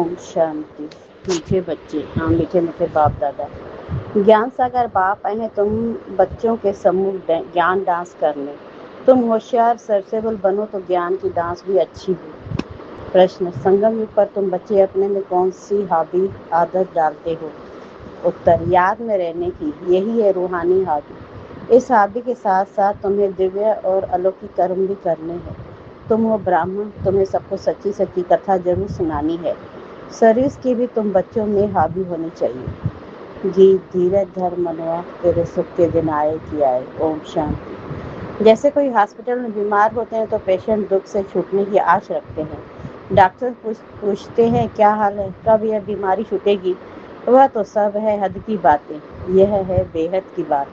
ओम शांति। मीठे बच्चे, हाँ मीठे मीठे बाप दादा। ज्ञान सागर बाप आए हैं तुम बच्चों के सम्मुख ज्ञान डांस करने। तुम होशियार सर्सेबल बनो तो ज्ञान की डांस भी अच्छी हो। प्रश्न, संगम युग पर तुम बच्चे अपने में कौन सी हॉबी आदत डालते हो? उत्तर, याद में रहने की। यही है रूहानी हॉबी। इस हॉबी के साथ साथ तुम्हें दिव्य और अलौकिक कर्म भी करने हैं। तुम हो ब्राह्मण, तुम्हें सबको सच्ची सच्ची कथा जरूर सुनानी है। सर्विस की भी तुम बच्चों में हॉबी होनी चाहिए। गीत, धीरज धर मनवा, तेरे सुख के दिन आए कि आए। ओम शांति। जैसे कोई हॉस्पिटल में बीमार होते हैं तो पेशेंट दुख से छूटने की आश रखते हैं। डॉक्टर पूछते हैं क्या हाल है, कब यह बीमारी छूटेगी। वह तो सब है हद की बातें, यह है बेहद की बात।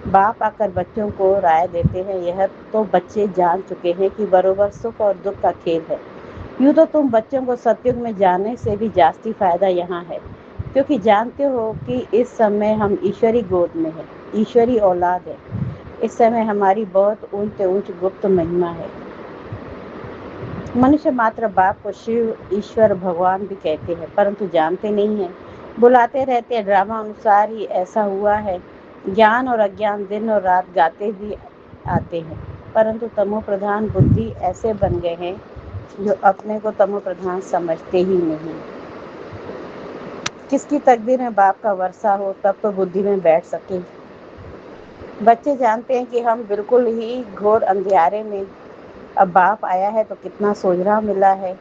बाप आकर बच्चों को राय देते हैं, यह तो बच्चे जान चुके हैं कि बरोबर सुख और दुख का खेल है। यूँ तो तुम बच्चों को सतयुग में जाने से भी जास्ती फायदा यहाँ है, क्योंकि जानते हो कि इस समय हम ईश्वरी गोद में हैं, ईश्वरी औलाद है। इस समय हमारी बहुत ऊंच ऊंच गुप्त महिमा है। मनुष्य मात्र बाप को शिव, ईश्वर, भगवान भी कहते हैं, परंतु जानते नहीं हैं। बुलाते रहते हैं, ड्रामा अनुसार ही ऐसा हुआ है। ज्ञान और अज्ञान दिन और रात गाते भी आते हैं, परंतु तमो प्रधान बुद्धि ऐसे बन गए हैं जो अपने को तमो प्रधान समझते ही नहीं। किसकी तकदीर में बाप का वर्षा हो तब तो बुद्धि में बैठ सके। बच्चे जानते हैं कि हम बिल्कुल ही घोर अंधियारे में, अब बाप आया है तो कितना सोझरा मिला है।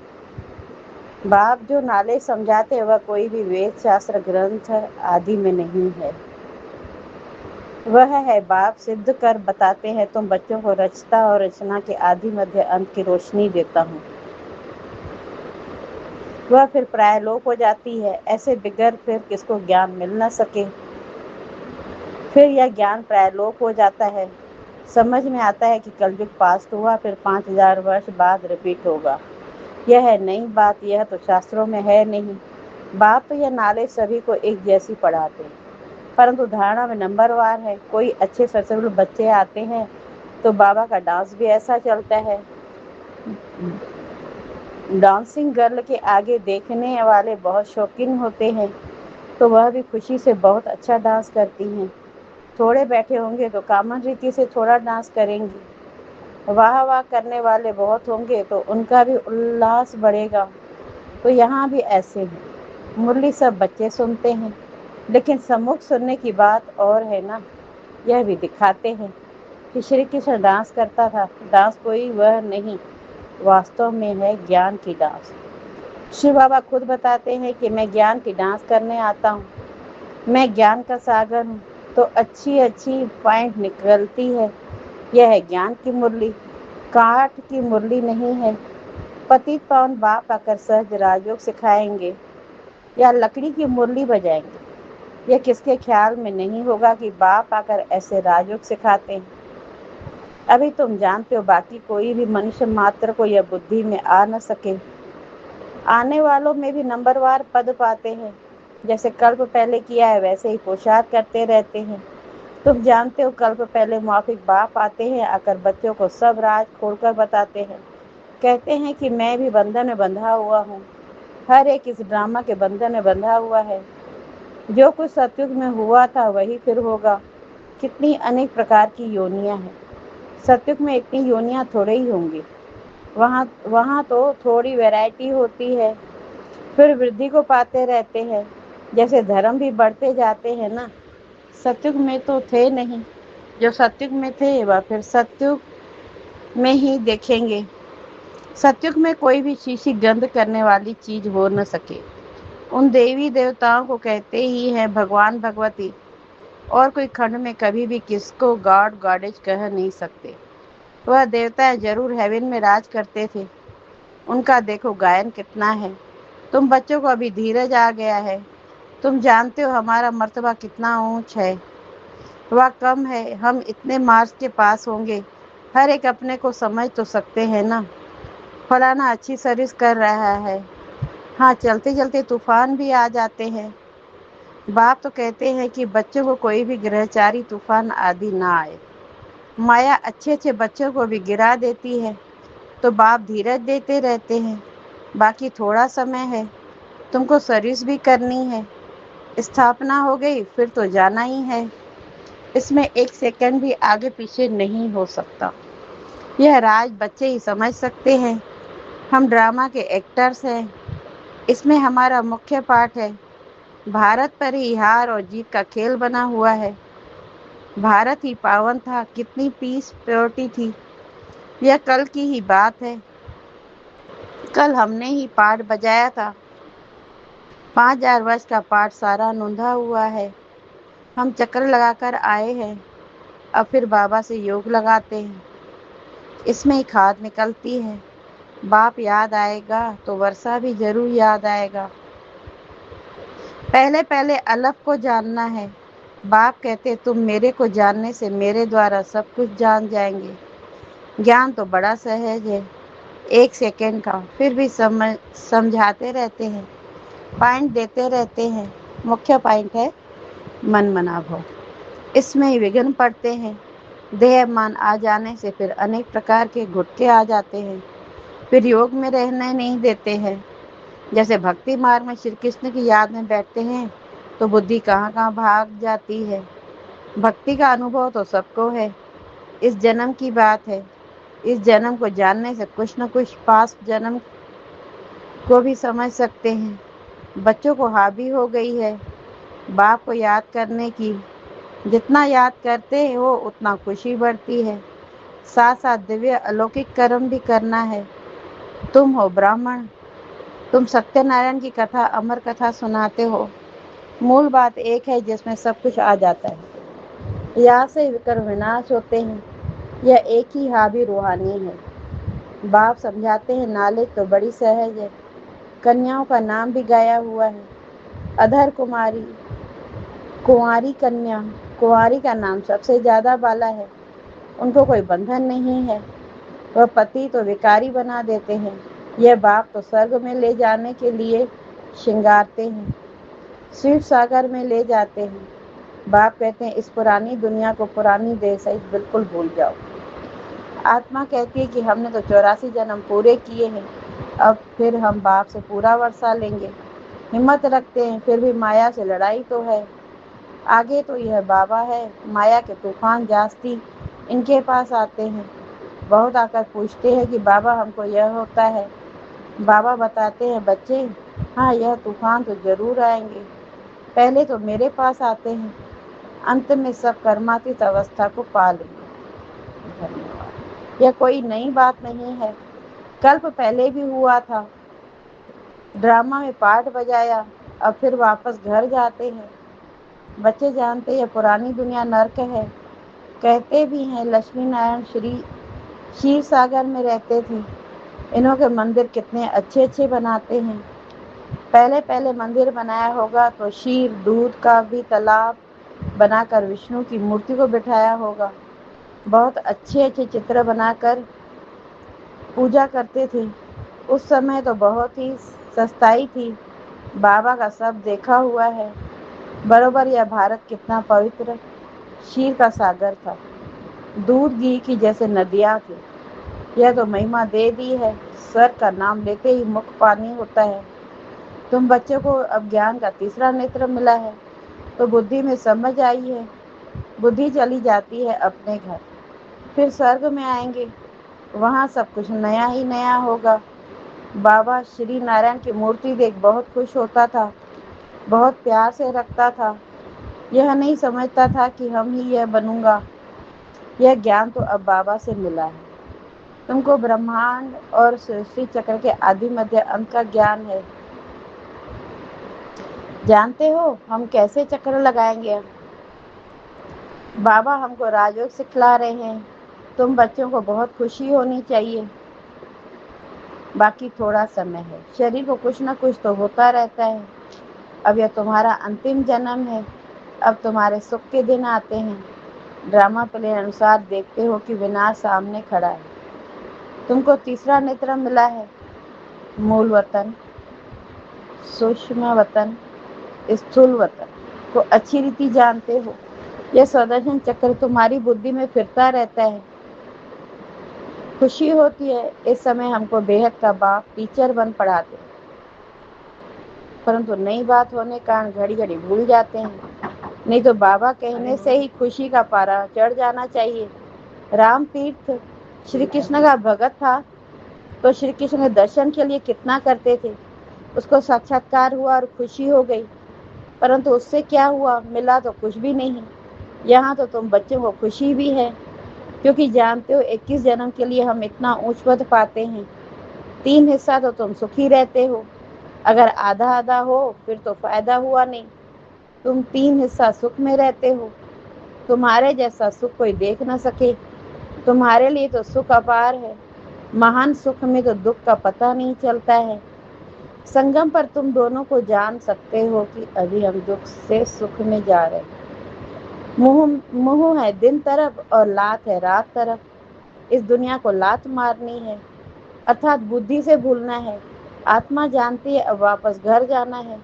बाप जो नाले समझाते वह कोई भी वेद शास्त्र ग्रंथ आदि में नहीं है। वह है बाप सिद्ध कर बताते हैं, तुम बच्चों को रचता और रचना के आदि मध्य अंत की रोशनी देता हूँ। वह फिर प्राय लोप हो जाती है, ऐसे बिगर फिर किसको ज्ञान मिल न सके। फिर यह ज्ञान प्राय लोप हो जाता है। समझ में आता है कि कलयुग पास्ट हुआ, फिर 5000 वर्ष बाद रिपीट होगा। यह है नई बात, यह तो शास्त्रों में है नहीं। बाप तो यह नॉलेज सभी को एक जैसी पढ़ाते हैं, परंतु धारणा में नंबरवार है। कोई अच्छे सर्सेबल बच्चे आते हैं तो बाबा का डांस भी ऐसा चलता है। डांसिंग गर्ल के आगे देखने वाले बहुत शौकीन होते हैं, तो वह भी खुशी से बहुत अच्छा डांस करती हैं। थोड़े बैठे होंगे तो कॉमन रीति से थोड़ा डांस करेंगी। वाह वाह करने वाले बहुत होंगे तो उनका भी उल्लास बढ़ेगा। तो यहाँ भी ऐसे है। मुरली सब बच्चे सुनते हैं, लेकिन सम्मुख सुनने की बात और है ना। यह भी दिखाते हैं कि श्री कृष्ण डांस करता था। डांस कोई वह नहीं, वास्तव में है ज्ञान की डांस। शिव बाबा खुद बताते हैं कि मैं ज्ञान की डांस करने आता हूँ, मैं ज्ञान का सागर हूँ। तो अच्छी अच्छी पॉइंट निकलती है। यह है ज्ञान की मुरली, काठ की मुरली नहीं है। पतित पावन बाप आकर सहज राजयोग सिखाएंगे या लकड़ी की मुरली बजाएंगे। यह किसके ख्याल में नहीं होगा कि बाप आकर ऐसे राजयोग सिखाते हैं। अभी तुम जानते हो, बाकी कोई भी मनुष्य मात्र को यह बुद्धि में आ न सके। आने वालों में भी नंबरवार पद पाते हैं। जैसे कल्प पहले किया है वैसे ही पोशाक करते रहते हैं। तुम जानते हो, कल्प पहले मौखिक बाप आते हैं, आकर बच्चों को सब राज खोलकर बताते हैं। कहते हैं कि मैं भी बंधन में बंधा हुआ हूँ। हर एक इस ड्रामा के बंधन में बंधा हुआ है। जो कुछ सतयुग में हुआ था वही फिर होगा। कितनी अनेक प्रकार की योनियां हैं। सतयुग में इतनी योनियां थोड़े ही होंगी। वहाँ तो थोड़ी वैरायटी होती है, फिर वृद्धि को पाते रहते हैं। जैसे धर्म भी बढ़ते जाते हैं ना। सतयुग में तो थे नहीं, जो सतयुग में थे वह फिर सतयुग में ही देखेंगे। सतयुग में कोई भी शीशी गंध करने वाली चीज हो न सके। उन देवी देवताओं को कहते ही हैं भगवान भगवती, और कोई खंड में कभी भी किसको गॉड गॉडेज कह नहीं सकते। वह देवता जरूर हेवन में राज करते थे। उनका देखो गायन कितना है। तुम बच्चों को अभी धीरज आ गया है। तुम जानते हो हमारा मर्तबा कितना ऊंच है, वह कम है। हम इतने मार्च के पास होंगे, हर एक अपने को समझ तो सकते हैं ना। फलाना अच्छी सर्विस कर रहा है, हाँ चलते चलते तूफान भी आ जाते हैं। बाप तो कहते हैं कि बच्चों को कोई भी ग्रहचारी तूफान आदि ना आए। माया अच्छे अच्छे बच्चों को भी गिरा देती है, तो बाप धीरज देते रहते हैं। बाकी थोड़ा समय है, تم کو سروس بھی کرنی ہے، استھاپنا ہو گئی پھر تو جانا ہی ہے، اس میں ایک سیکنڈ بھی آگے پیچھے نہیں ہو سکتا۔ یہ راز بچے ہی سمجھ سکتے ہیں، ہم ڈرامہ کے ایکٹرز ہیں، اس میں ہمارا مکھیہ پارٹ ہے۔ بھارت پر ہی ہار اور جیت کا کھیل بنا ہوا ہے۔ بھارت ہی پاون تھا، کتنی پیس پیورٹی تھی، یہ کل کی ہی بات ہے۔ کل ہم نے ہی پاٹ بجایا تھا، 5000 ورش کا پاٹ سارا نوندھا ہوا ہے۔ ہم چکر لگا کر آئے ہیں، اب پھر بابا سے یوگ لگاتے ہیں، اس میں ہی کھاد نکلتی ہے۔ باپ یاد آئے گا تو ورثہ بھی ضرور یاد آئے گا۔ پہلے پہلے الف کو جاننا ہے۔ باپ کہتے تم میرے کو جاننے سے میرے دوارا سب کچھ جان جائیں گے۔ گیان تو بڑا سہج ہے، ایک سیکنڈ کا، پھر بھی سمجھاتے رہتے ہیں، پوائنٹ دیتے رہتے ہیں۔ مکھیہ پوائنٹ ہے من منا بھو، اس میں ہی وگھن پڑتے ہیں۔ دیہ مان آ جانے سے پھر انیک پرکار کے گھٹکے آ جاتے ہیں، پھر یوگ میں رہنے نہیں دیتے ہیں۔ جیسے بھکتی مارگ میں شری کرشن کی یاد میں بیٹھتے ہیں تو بدھی کہاں کہاں بھاگ جاتی ہے۔ بھکتی کا انوبھو تو سب کو ہے، اس جنم کی بات ہے، اس جنم کو جاننے سے کچھ نہ کچھ پاسٹ جنم کو بھی سمجھ سکتے ہیں۔ بچوں کو حاوی ہو گئی ہے باپ کو یاد کرنے کی، جتنا یاد کرتے ہو اتنا خوشی بڑھتی ہے، ساتھ ساتھ دیویہ الوکک کرم بھی کرنا ہے۔ تم ہو براہمن، تم ستیہ نارائن کی کتھا امر کتھا سناتے ہو، مول بات ایک ہے جس میں سب کچھ آ جاتا ہے، یہاں سے وکر وناش ہوتے ہیں، یہ ایک ہی حاوی روحانی ہے۔ باپ سمجھاتے ہیں نالج تو بڑی سہج ہے، کنیاؤں کا نام بھی گایا ہوا ہے، ادھر کماری، کنواری کنیا، کنواری کا نام سب سے زیادہ بالا ہے، ان کو کوئی بندھن نہیں ہے، وہ پتی تو وکاری بنا دیتے ہیں، یہ باپ تو سرگ میں لے جانے کے لیے شنگارتے ہیں، شیو ساگر میں لے جاتے ہیں۔ باپ کہتے ہیں اس پرانی دنیا کو پرانی دیہ سہت بالکل بھول جاؤ۔ آتما کہتی ہے کہ ہم نے تو 84 جنم پورے کیے ہیں، اب پھر ہم باپ سے پورا ورثہ لیں گے۔ ہمت رکھتے ہیں، پھر بھی مایا سے لڑائی تو ہے، آگے تو یہ بابا ہے، مایا کے طوفان جاستی ان کے پاس آتے ہیں، بہت آ کر پوچھتے ہیں کہ بابا ہم کو یہ ہوتا ہے۔ بابا بتاتے ہیں بچے ہاں یہ طوفان تو ضرور آئیں گے، پہلے تو میرے پاس آتے ہیں، انت میں سب کرماتیت اوستھا کو پا لیں گے۔ یہ کوئی نئی بات نہیں ہے، کلپ پہلے بھی ہوا تھا، ڈرامہ میں پارٹ بجایا، اب پھر واپس گھر جاتے ہیں۔ بچے جانتے یہ پرانی دنیا نرک ہے، کہتے بھی ہیں لکشمی نارائن شیر ساگر میں رہتے تھے، انہوں کے مندر کتنے اچھے اچھے بناتے ہیں۔ پہلے پہلے مندر بنایا ہوگا تو شیر دودھ کا بھی تالاب بنا کر وشنو کی مورتی کو بٹھایا ہوگا، بہت اچھے اچھے چتر بنا کر پوجا کرتے تھے، اس سمے تو بہت ہی سستائی تھی، بابا کا سب دیکھا ہوا ہے، برابر یہ بھارت کتنا پوتر شیر کا ساگر تھا، دودھ گھی کی جیسے ندیاں تھی، یہ تو مہیما دے دی ہے، سر کا نام لیتے ہی مکھ پانی ہوتا ہے۔ تم بچوں کو اب گیان کا تیسرا نیتر ملا ہے تو بدھی میں سمجھ آئی ہے، بدھی چلی جاتی ہے اپنے گھر، پھر سرگ میں آئیں گے، وہاں سب کچھ نیا ہی نیا ہوگا۔ بابا شری نارائن کی مورتی دیکھ بہت خوش ہوتا تھا، بہت پیار سے رکھتا تھا، یہ نہیں سمجھتا تھا کہ ہم ہی یہ بنوں گا۔ یہ گیان تو اب بابا سے ملا ہے، تم کو برہمانڈ اور سرشٹی چکر کے آدی مدھیہ انت کا گیان ہے۔ جانتے ہو ہم کیسے چکر لگائیں گے؟ بابا ہم کو راج یوگ سکھلا رہے ہیں، تم بچوں کو بہت خوشی ہونی چاہیے، باقی تھوڑا سمے ہے، شریر کو کچھ نہ کچھ تو ہوتا رہتا ہے، اب یہ تمہارا انتم جنم ہے، اب تمہارے سکھ کے دن آتے ہیں، ڈرامہ پلے انوسار دیکھتے ہو کہ وناش سامنے کھڑا ہے، تم کو تیسرا نیتر ملا ہے، مول وطن، سوشم وطن، استھول وطن کو اچھی ریتی جانتے ہو، یہ سودرشن چکر تمہاری بدھی میں پھرتا رہتا ہے، خوشی ہوتی ہے، اس سمے ہم کو بے حد کا باپ ٹیچر بن پڑھاتے، परंतु नई बात होने के कारण घड़ी घड़ी भूल जाते हैं। नहीं तो बाबा कहने से ही खुशी का पारा चढ़ जाना चाहिए। राम तीर्थ श्री कृष्ण का भगत था तो श्री कृष्ण के दर्शन के लिए कितना करते थे। उसको साक्षात्कार हुआ और खुशी हो गई, परंतु उससे क्या हुआ? मिला तो कुछ भी नहीं। यहाँ तो तुम बच्चों को खुशी भी है, क्योंकि जानते हो 21 जन्म के लिए हम इतना ऊंच पद पाते हैं। 3 हिस्सा तो तुम सुखी रहते हो, अगर आधा आधा हो फिर तो फायदा हुआ नहीं। तुम 3 हिस्सा सुख में रहते हो, तुम्हारे जैसा सुख कोई देख न सके। तुम्हारे लिए तो सुख अपार है, महान सुख में तो दुख का पता नहीं चलता है। संगम पर तुम दोनों को जान सकते हो कि अभी हम दुख से सुख में जा रहे हैं। मुंह है दिन तरफ और लात है रात तरफ। इस दुनिया को लात मारनी है, अर्थात बुद्धि से भूलना है। आत्मा जानती है अब वापस घर जाना है।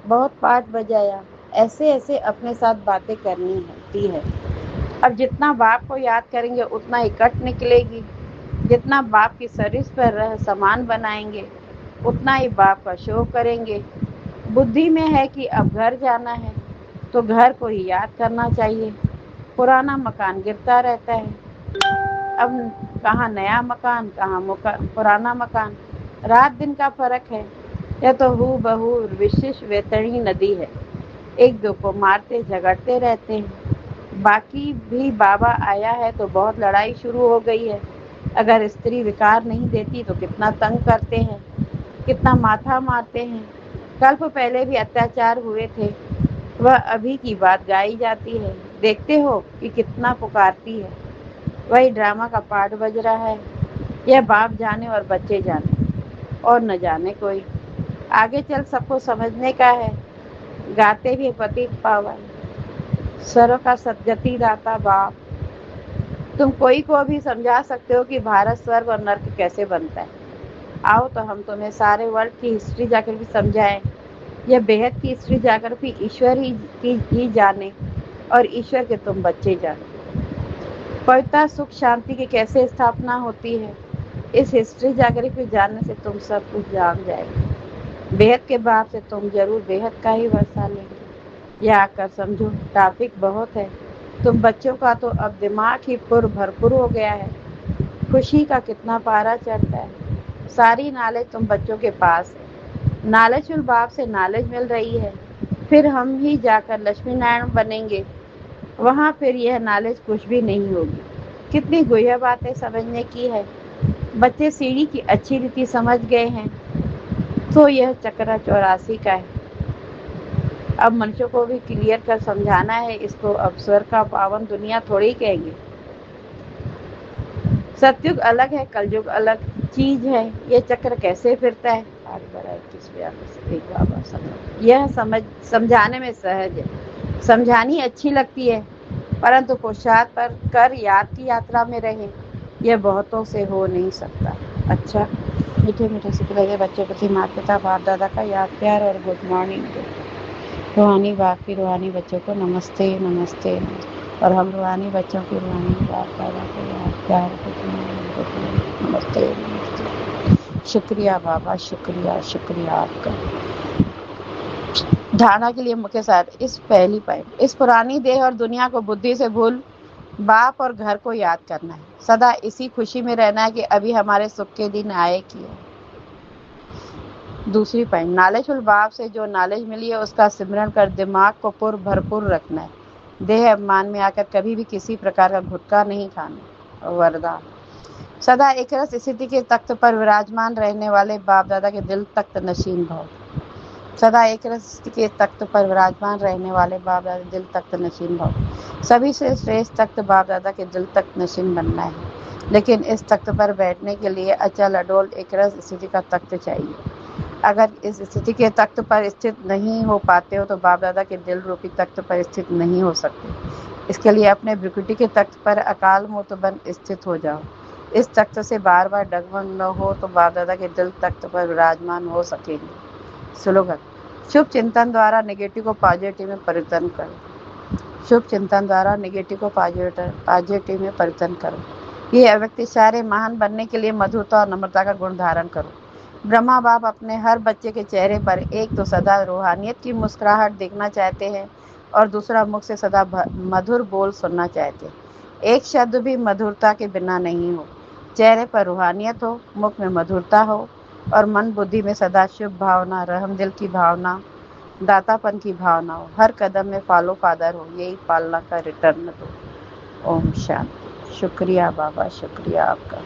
बहुत पाठ बजाया, ऐसे ऐसे अपने साथ बातें करनी होती है। अब जितना बाप को याद करेंगे उतना ही कट निकलेगी। जितना बाप की सर्विस पर रह सामान बनाएंगे उतना ही बाप का शो करेंगे। बुद्धि में है कि अब घर जाना है तो घर को ही याद करना चाहिए। पुराना मकान गिरता रहता है, अब कहाँ नया मकान कहाँ पुराना मकान। रात दिन का फर्क है। यह तो हू बहू विशेष वेतरणी नदी है, एक दो को मारते झगड़ते रहते हैं। बाकी भी बाबा आया है तो बहुत लड़ाई शुरू हो गई है। अगर स्त्री विकार नहीं देती तो कितना तंग करते हैं, कितना माथा मारते हैं। कल्प पहले भी अत्याचार हुए थे, वह अभी की बात गाई जाती है। देखते हो कि कितना पुकारती है। वही ड्रामा का पार्ट बज रहा है। यह बाप जाने और बच्चे जाने और न जाने कोई। आगे चल सबको समझने का है। गाते भी पतित पावन सर्व का सदगति दाता बाप। तुम कोई को भी समझा सकते हो कि भारत स्वर्ग और नर्क कैसे बनता है। आओ तो हम तुम्हें सारे वर्ल्ड की हिस्ट्री जाकर भी समझाएं। यह बेहद की हिस्ट्री जाकर भी ईश्वर ही जाने और ईश्वर के तुम बच्चे जाने। पवित्रता सुख शांति की कैसे स्थापना होती है, इस हिस्ट्री जागृति पे जानने से तुम सब कुछ जान जाएंगे। बेहद के बाप से तुम जरूर बेहद का ही वर्षा लेंगे। यह आकर समझो, टॉपिक बहुत है। तुम बच्चों का तो अब दिमाग ही भरपूर हो गया है। खुशी का कितना पारा चढ़ता है। सारी नॉलेज तुम बच्चों के पास है। नॉलेजफुल बाप से नॉलेज मिल रही है। फिर हम ही जाकर लक्ष्मी नारायण बनेंगे, वहाँ फिर यह नॉलेज कुछ भी नहीं होगी। कितनी गुह्य बातें समझने की है। बच्चे सीढ़ी की अच्छी रीति समझ गए हैं तो यह चक्रा 84 का है। अब मनुष्यों को भी क्लियर कर समझाना है इसको। अब स्वर्ग का पावन दुनिया थोड़ी कहेंगे। सतयुग अलग है, कलयुग अलग चीज है। यह चक्र कैसे फिरता है, यह समझाने में सहज है। समझानी अच्छी लगती है, परंतु पुरुषार्थ पर कर याद की यात्रा में रहे, यह बहुतों से हो नहीं सकता। अच्छा, मीठे मीठे शुक्रिया बच्चों प्रति माता पिता बाप दादा का याद प्यार और गुड मॉर्निंग। रूहानी बाप की रूहानी बच्चों को नमस्ते नमस्ते, और हम रूहानी बच्चों की रूहानी बाप दादा को याद प्यार गुड मॉर्निंग नमस्ते नमस्ते। शुक्रिया बाबा, शुक्रिया शुक्रिया आपका। धारणा के लिए मुख्य सार इस पहली पॉइंट, इस पुरानी देह और दुनिया को बुद्धि से भूल बाप और घर को याद करना है। सदा इसी खुशी में रहना है कि अभी हमारे सुख के दिन आए कि। दूसरी पॉइंट, नॉलेजफुल बाप से जो नॉलेज मिली है उसका सिमरन कर दिमाग को भरपूर रखना है। देह अभिमान में आकर कभी भी किसी प्रकार का घुटका नहीं खाना। वरदान, सदा एक रस स्थिति के तख्त पर विराजमान रहने वाले बाप दादा के दिल तख्त नशीन भव। सदा एक रस के तख्त पर विराजमान रहने वाले बाप दादा दिल तख्त नशीन भव। सभी से श्रेष्ठ तख्त बाप दादा के दिल तख्त नशीन बनना है, लेकिन इस तख्त पर बैठने के लिए अचल अडोल एक रस स्थिति का तख्त चाहिए। अगर इस स्थिति के तख्त पर स्थित नहीं हो पाते हो तो बाप दादा के दिल रूपी तख्त पर स्थित नहीं हो सकते। इसके लिए अपने भ्रिकुटी के तख्त पर अकाल मूर्त बन स्थित हो जाओ। इस तख्त से बार बार डगमग न हो तो बाप दादा के दिल तख्त पर विराजमान हो सकेंगे। स्लोगन, शुभ चिंतन द्वारा नेगेटिव को पॉजिटिव में परिवर्तन करो। शुभ चिंतन द्वारा नेगेटिव को पॉजिटिव में परिवर्तन करो। ये अव्यक्ति सारे महान बनने के लिए मधुरता और नम्रता का गुण धारण करो। برہما باپ اپنے ہر بچے کے چہرے پر ایک تو سدا روحانیت کی مسکراہٹ دیکھنا چاہتے ہیں اور دوسرا مکھ سے سدا مدھر بول سننا چاہتے ہیں۔ ایک شبد بھی مدھرتا کے بنا نہیں ہو۔ چہرے پر روحانیت ہو، مکھ میں مدھرتا ہو اور من بدھی میں سدا شبھ بھاونا، رحم دل کی بھاونا، داتا پن کی بھاونا ہو۔ ہر قدم میں فالو فادر ہو، یہی پالنا کا ریٹرن دو۔ اوم شانتی۔ شکریہ بابا، شکریہ آپ کا۔